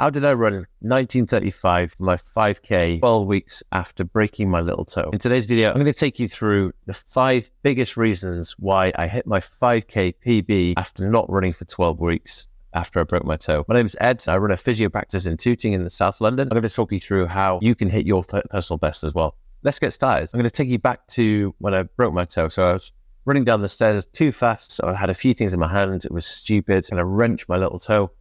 How did I run 1935 my 5K 12 weeks after breaking my little toe? In today's video, I'm going to take you through the 5 biggest reasons why I hit my 5K PB after not running for 12 weeks after I broke my toe. My name is Ed. I run a physio practice in Tooting in the South London. I'm going to talk you through how you can hit your personal best as well. Let's get started. I'm going to take you back to when I broke my toe. So I was running down the stairs too fast. So I had a few things in my hand. It was stupid. And I wrenched my little toe.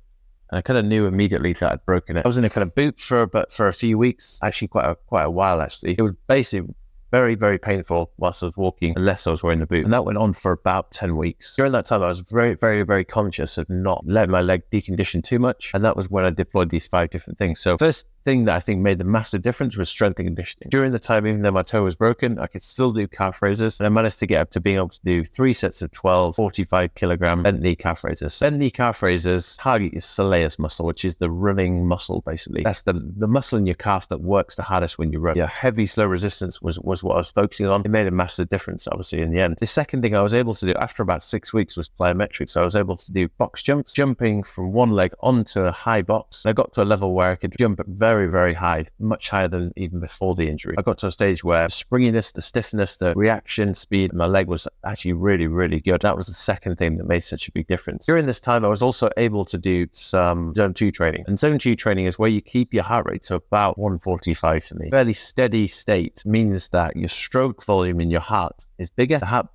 And I kind of knew immediately that I'd broken it. I was in a kind of boot for a few weeks, actually quite a while actually. It was basically very, very painful whilst I was walking, unless I was wearing the boot. And that went on for about 10 weeks. During that time, I was very, very, very conscious of not letting my leg decondition too much. And that was when I deployed these 5 different things. So first thing that I think made the massive difference was strength and conditioning. During the time, even though my toe was broken, I could still do calf raises. And I managed to get up to being able to do 3 sets of 12, 45 kilogram bent knee calf raises. Bent knee calf raises target your soleus muscle, which is the running muscle, basically. That's the muscle in your calf that works the hardest when you run. Yeah, heavy, slow resistance was what I was focusing on. It made a massive difference, obviously, in the end. The second thing I was able to do after about 6 weeks was plyometrics. So I was able to do box jumps, jumping from one leg onto a high box. I got to a level where I could jump very, very high, much higher than even before the injury. I got to a stage where the springiness, the stiffness, the reaction speed, my leg was actually really, really good. That was the second thing that made such a big difference. During this time, I was also able to do some zone 2 training. And zone 2 training is where you keep your heart rate to about 145 to me. Fairly steady state means that your stroke volume in your heart is bigger. The heart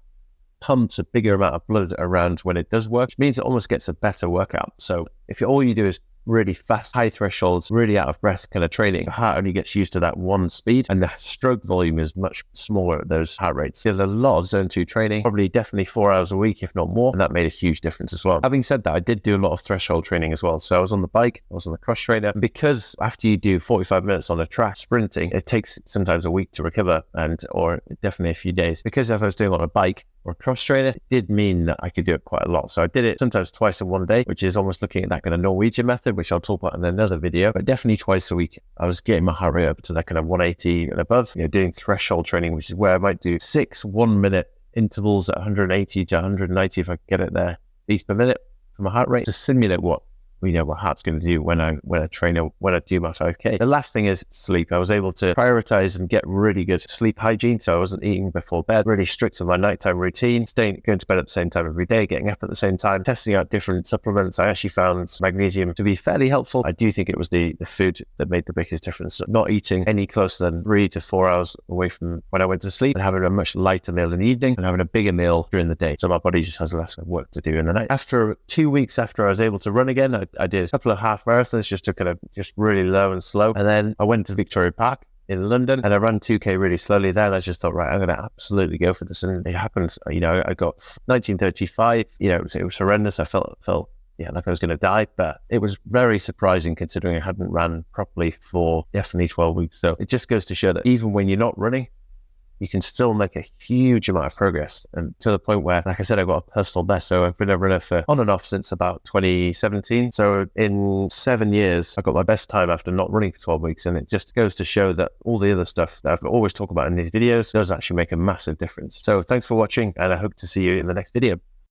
pumps a bigger amount of blood around when it does work, which means it almost gets a better workout. So if all you do is really fast, high thresholds, really out of breath kind of training, your heart only gets used to that one speed, and the stroke volume is much smaller at those heart rates. There's a lot of zone 2 training, probably definitely 4 hours a week, if not more, and that made a huge difference as well. Having said that, I did do a lot of threshold training as well. So I was on the bike, I was on the cross trainer, and because after you do 45 minutes on a track sprinting, it takes sometimes a week to recover, or definitely a few days. Because if I was doing it on a bike or a cross trainer, it did mean that I could do it quite a lot. So I did it sometimes twice in one day, which is almost looking at that kind of Norwegian method, which I'll talk about in another video, but definitely twice a week. I was getting my heart rate up to that kind of 180 and above, doing threshold training, which is where I might do 6 1-minute intervals at 180 to 190 if I get it there, beats per minute for my heart rate to simulate what my heart's going to do when I do my 5K. The last thing is sleep. I was able to prioritize and get really good sleep hygiene. So I wasn't eating before bed, really strict on my nighttime routine, going to bed at the same time every day, getting up at the same time, testing out different supplements. I actually found magnesium to be fairly helpful. I do think it was the food that made the biggest difference. So not eating any closer than 3 to 4 hours away from when I went to sleep, and having a much lighter meal in the evening and having a bigger meal during the day. So my body just has less work to do in the night. After 2 weeks after I was able to run again, I did a couple of half marathons just to kind of really low and slow. And then I went to Victoria Park in London and I ran 2K really slowly there. And I just thought, right, I'm going to absolutely go for this. And it happened. I got 1935, it was horrendous. I felt like I was going to die, but it was very surprising considering I hadn't ran properly for definitely 12 weeks. So it just goes to show that even when you're not running, you can still make a huge amount of progress, and to the point where, like I said, I got a personal best. So I've been a runner for on and off since about 2017. So in 7 years, I got my best time after not running for 12 weeks. And it just goes to show that all the other stuff that I've always talked about in these videos does actually make a massive difference. So thanks for watching, and I hope to see you in the next video.